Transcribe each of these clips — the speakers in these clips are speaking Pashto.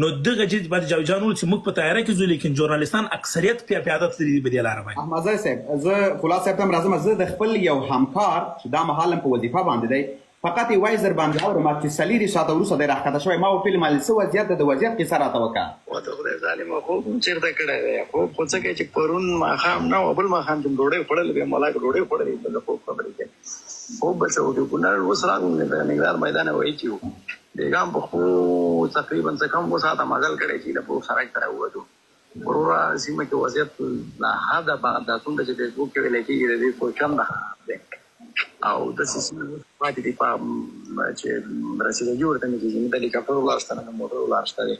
نو دغه چې باید جاوید جان وویل چې موږ په تیاره کې ځو لیکن ژورنالیستان اکثریت پیاده تللي په دې لاره باندې. احمدزی صاحب زه فولاد صاحب ته هم راځم. زه د خپل یو همکار چې دا مهال هم په وظیفه باندې دی فقط یې وایي زر باندې اورم چې څلېرې ساعته وروسته دی راښکته شوی. ما ورته ویل څه وضعیت ده د وضعیت کیسه راته وکړه. ورته خدای ظالمه خوب هم چېرته کړی دی خوب خو څه کوي چې پرون ماښام نه وه بل ماښام چې ډوډۍ خوړلې بیا ملاک ډوډۍ خوړلې بل د خوب خبرې کوي. خوب به څه وکړو کونړ اوس راغلو د نګران میدان وایي چې وو بیګام په خو تقریبا څه کم اووه ساعته مزل کړی چې له پوه سړک ته راووتو. وروره سیمه کې وضعیت له حده دا څومره چې فیسبوک کې ویلی کېږي د دې کوم کم ده او داسې سیمې پاتې دي چې رسېدګي ورته نه کېږي. د هلیکاپټر ولاړ شته نه موټر ولاړ شته دی.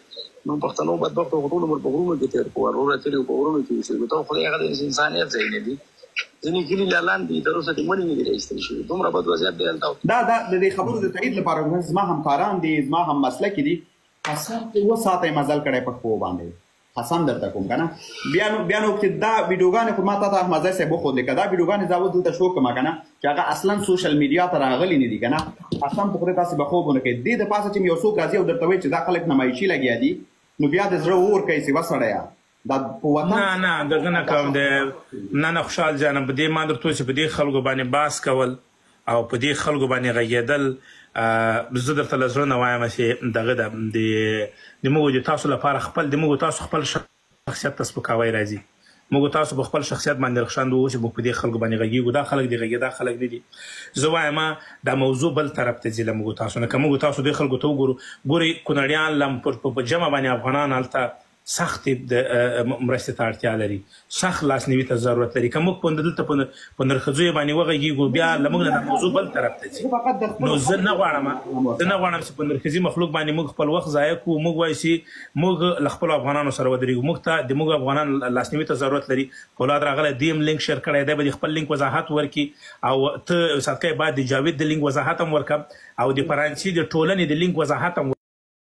نو پښتنو بدبختو خو ټول عمر په غرونو کې تېر کړو وروره تللي په غرونو کې اوسېږو ته خدای هغه د انسانیت ځای نه دي. ځینې کلي لا لاندې تر اوسه دې مړي نه دي راایستل شوي. دومره بد وضعیت دی هلته. دا د دې خبرو د تایید لپاره زما همکاران دي زما هم مسلکي دي. حسن اووه ساعته یې مزل کړی په پښو باندې. حسن درته کوم که نه بیا نو چې دا ویډیوګانې خو ما تا ته احمدزی صاحب وښودلې که دا ویډیوګانې زه اوس دلته شو کړم که نه چې هغه اصلا سوشل میډیا ته راغلي نه دي که نه قسم په خدای تاسې به خوب ونه کوئ. دې دپاسه چې یو څوک راځي او درته وایي چې دا خلک نمایشي لګیا دي نو بیا د زړه اور کوي چې وسړیه دا په وطن نه دغه نه کوم نه خوشحال جانم په دې ما درته وویل چې په دې خلکو باندې بحث کول او په دې خلکو باندې غږېدل زه درته له زړه نه وایم چې دغه ده د موږ د تاسو لپاره خپل د موږ تاسو خپل شخصیت ته سپکاوی راځي. موږ تاسو په خپل شخصیت باندې رخشاند وو چې موږ په دې خلکو باندې غږېږو. دا خلک دي غږېږي دا خلک نه دي. زه وایم دا موضوع بل طرف ته ځي له موږ تاسو نه. که موږ تاسو دې خلکو ته وګورو ګورئ کونړیان لم په جمع باندې افغانان هلته سختې د مرستې ته اړتیا لري سخت لاسنیوي ته ضرورت لري. که موږ دلته په نرښځیو باندې وغږېږو بیا له موږ نه دا موضوع بل طرف ته ځي. نو زه نه غواړم چې په نرښځي مخلوق باندې موږ خپل وخت ضایع کړو. موږ وایو چې موږ له خپلو افغانانو سره ودرېږو. موږ ته د موږ افغانان لاسنیوي ته ضرورت لري. فولاد راغلی دی هم لینک شیر کړی دی به د خپل لینک وضاحت ورکړي او ته صدقه باید د جاوید د لینک وضاحت هم ورکړه او د فرانسې د ټولنې د لینک وضاحت هم